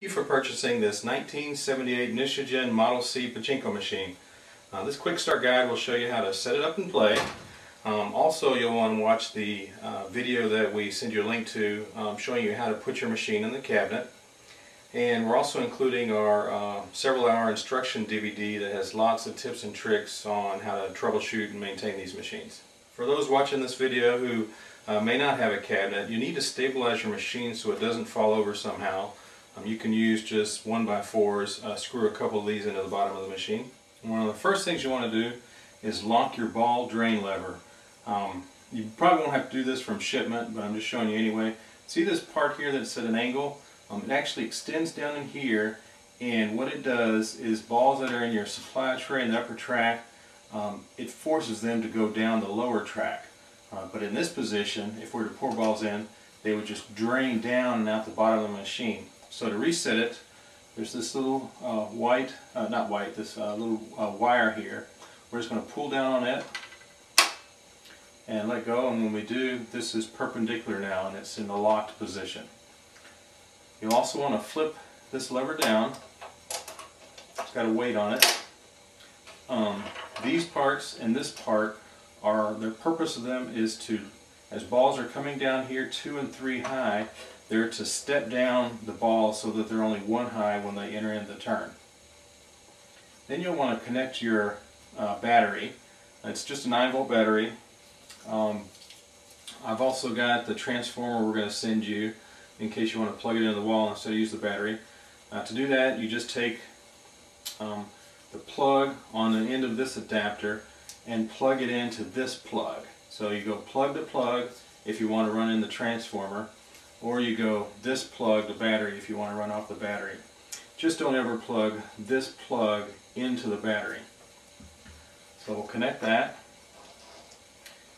Thank you for purchasing this 1978 Nishijin Model C Pachinko machine. This quick start guide will show you how to set it up and play. Also, you'll want to watch the video that we send you a link to showing you how to put your machine in the cabinet. And we're also including our several hour instruction DVD that has lots of tips and tricks on how to troubleshoot and maintain these machines. For those watching this video who may not have a cabinet, you need to stabilize your machine so it doesn't fall over somehow. You can use just 1x4s, screw a couple of these into the bottom of the machine. And one of the first things you want to do is lock your ball drain lever. You probably won't have to do this from shipment, but I'm just showing you anyway. See this part here that's at an angle? It actually extends down in here, and what it does is balls that are in your supply tray in the upper track, it forces them to go down the lower track. But in this position, if we were to pour balls in, they would just drain down and out the bottom of the machine. So to reset it, there's this little little wire here. We're just going to pull down on it and let go, and when we do, this is perpendicular now and it's in the locked position. You'll also want to flip this lever down. It's got a weight on it. These parts and this part the purpose of them is to, as balls are coming down here 2 and 3 high, they're to step down the ball so that they're only 1 high when they enter into the turn. Then you'll want to connect your battery. It's just a 9-volt battery. I've also got the transformer we're going to send you in case you want to plug it into the wall instead of use the battery. To do that, you just take the plug on the end of this adapter and plug it into this plug. So you go plug to plug if you want to run in the transformer, or you go this plug to battery if you want to run off the battery. Just don't ever plug this plug into the battery. So we'll connect that,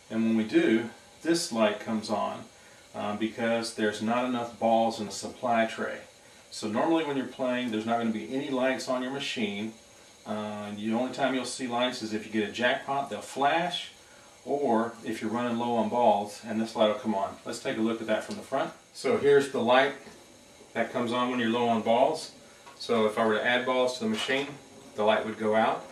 and when we do, this light comes on because there's not enough balls in the supply tray. So normally when you're playing, there's not going to be any lights on your machine. The only time you'll see lights is if you get a jackpot, they'll flash, or if you're running low on balls, and this light will come on. Let's take a look at that from the front. So here's the light that comes on when you're low on balls. So if I were to add balls to the machine, the light would go out.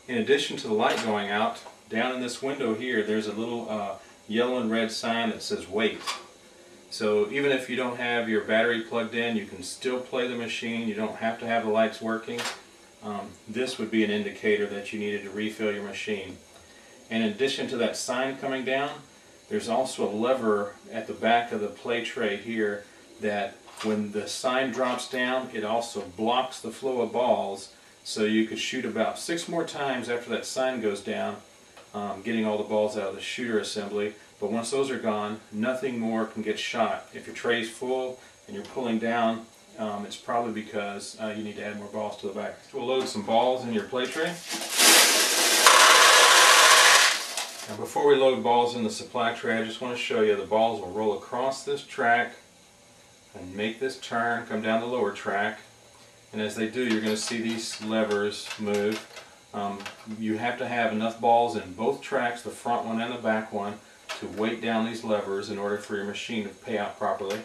In addition to the light going out, down in this window here, there's a little yellow and red sign that says wait. So even if you don't have your battery plugged in, you can still play the machine. You don't have to have the lights working. This would be an indicator that you needed to refill your machine. And in addition to that sign coming down, there's also a lever at the back of the play tray here that when the sign drops down, it also blocks the flow of balls, so you could shoot about 6 more times after that sign goes down, getting all the balls out of the shooter assembly. But once those are gone, nothing more can get shot. If your tray's full and you're pulling down, it's probably because you need to add more balls to the back. So we'll load some balls in your play tray. Now before we load balls in the supply tray, I just want to show you the balls will roll across this track and make this turn, come down the lower track, and as they do, you're going to see these levers move. You have to have enough balls in both tracks, the front one and the back one, to weight down these levers in order for your machine to pay out properly,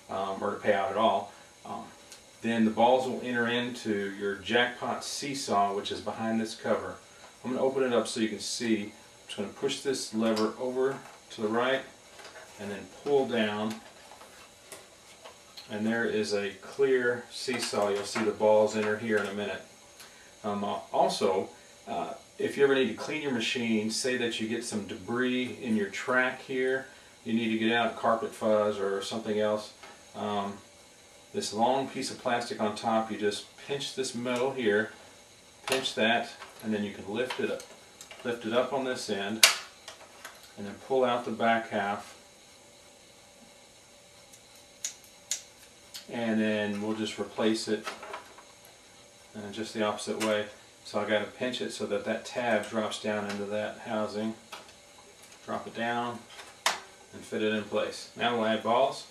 or to pay out at all. Then the balls will enter into your jackpot seesaw, which is behind this cover. I'm going to open it up so you can see. I'm just going to push this lever over to the right and then pull down, and there is a clear seesaw. You'll see the balls enter here in a minute. Also, if you ever need to clean your machine, say that you get some debris in your track here, you need to get out carpet fuzz or something else. This long piece of plastic on top, you just pinch this metal here, pinch that, and then you can lift it up on this end, and then pull out the back half, and then we'll just replace it just the opposite way. So I got to pinch it so that that tab drops down into that housing, drop it down, and fit it in place. Now we'll add balls.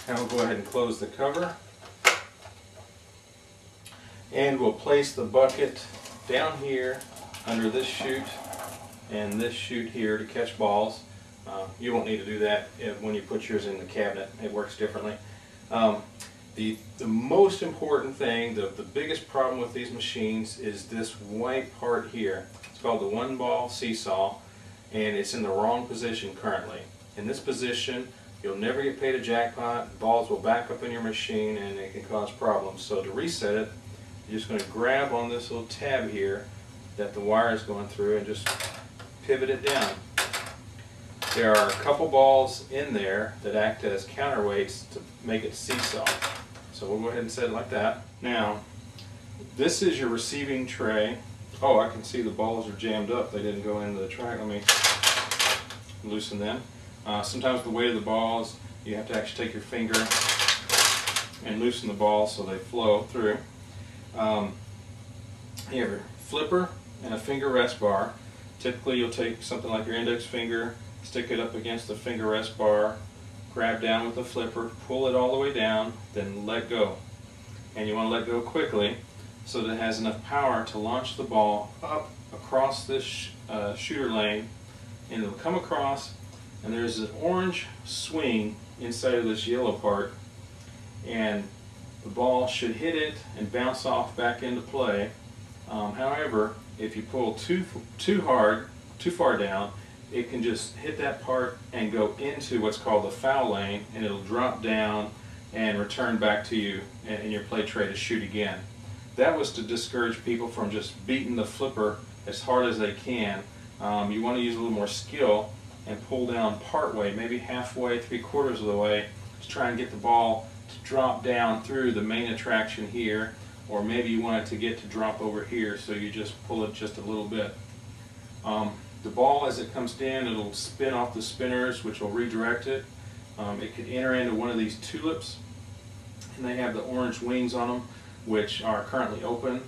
Now we'll go ahead and close the cover. And we'll place the bucket down here under this chute and this chute here to catch balls. You won't need to do that when you put yours in the cabinet. It works differently. The most important thing, the biggest problem with these machines is this white part here. It's called the one ball seesaw, and it's in the wrong position currently. In this position, you'll never get paid a jackpot, balls will back up in your machine, and it can cause problems. So to reset it, you're just going to grab on this little tab here that the wire is going through and just pivot it down. There are a couple balls in there that act as counterweights to make it seesaw. So we'll go ahead and set it like that. Now, this is your receiving tray. Oh, I can see the balls are jammed up. They didn't go into the track. Let me loosen them. Sometimes the weight of the balls, you have to actually take your finger and loosen the balls so they flow through. You have your flipper and a finger rest bar. Typically you'll take something like your index finger, stick it up against the finger rest bar, grab down with the flipper, pull it all the way down, then let go. And you want to let go quickly so that it has enough power to launch the ball up across this shooter lane, and it'll come across, and there's an orange swing inside of this yellow part, and the ball should hit it and bounce off back into play. However, if you pull too hard, too far down, it can just hit that part and go into what's called the foul lane, and it'll drop down and return back to you in your play tray to shoot again. That was to discourage people from just beating the flipper as hard as they can. You want to use a little more skill and pull down part way, maybe halfway, 3/4 of the way, to try and get the ball to drop down through the main attraction here, or maybe you want it to get to drop over here, so you just pull it just a little bit. The ball, as it comes down, it'll spin off the spinners, which will redirect it. It could enter into one of these tulips, and they have the orange wings on them, which are currently open.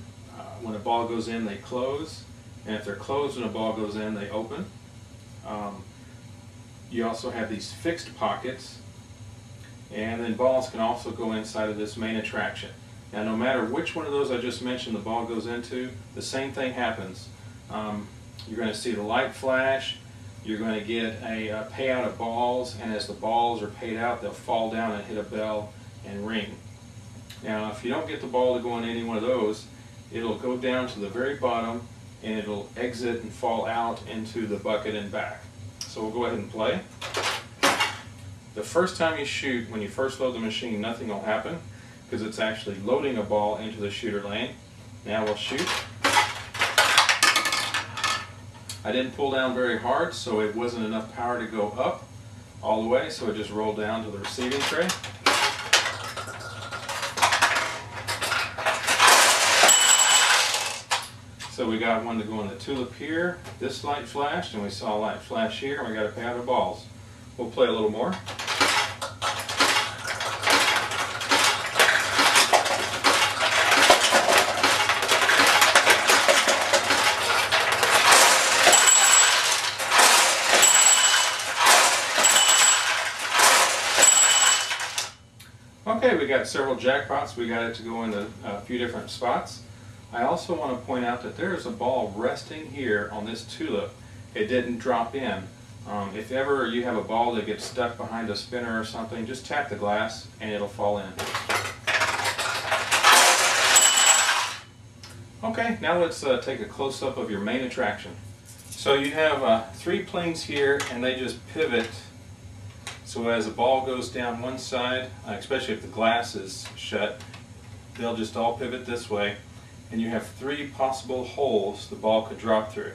When a ball goes in, they close, and if they're closed when a ball goes in, they open. You also have these fixed pockets, and then balls can also go inside of this main attraction. Now, no matter which one of those I just mentioned the ball goes into, the same thing happens. You're going to see the light flash, you're going to get a payout of balls, and as the balls are paid out, they'll fall down and hit a bell and ring. Now, if you don't get the ball to go in any one of those, it'll go down to the very bottom, and it'll exit and fall out into the bucket and back. So we'll go ahead and play. The first time you shoot, when you first load the machine, nothing will happen, because it's actually loading a ball into the shooter lane. Now we'll shoot. I didn't pull down very hard, so it wasn't enough power to go up all the way, so it just rolled down to the receiving tray. So we got one to go in the tulip here. This light flashed, and we saw a light flash here, and we got a payout of balls. We'll play a little more. Okay, we got several jackpots. We got it to go into a few different spots. I also want to point out that there's a ball resting here on this tulip. It didn't drop in. If ever you have a ball that gets stuck behind a spinner or something, just tap the glass and it'll fall in. Okay, now let's take a close-up of your main attraction. So you have 3 planes here, and they just pivot. So as the ball goes down one side, especially if the glass is shut, they'll just all pivot this way, and you have 3 possible holes the ball could drop through.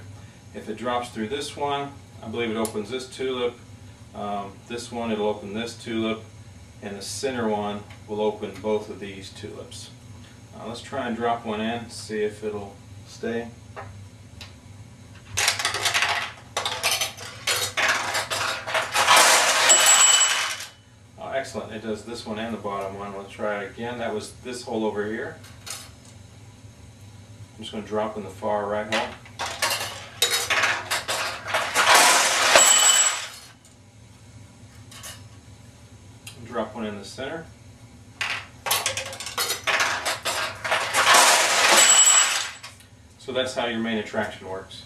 If it drops through this one, I believe it opens this tulip. This one, it'll open this tulip, and the center one will open both of these tulips. Let's try and drop one in, see if it'll stay. Excellent, it does this one and the bottom one. Let's try it again. That was this hole over here. I'm just going to drop in the far right hole. Drop one in the center. So that's how your main attraction works.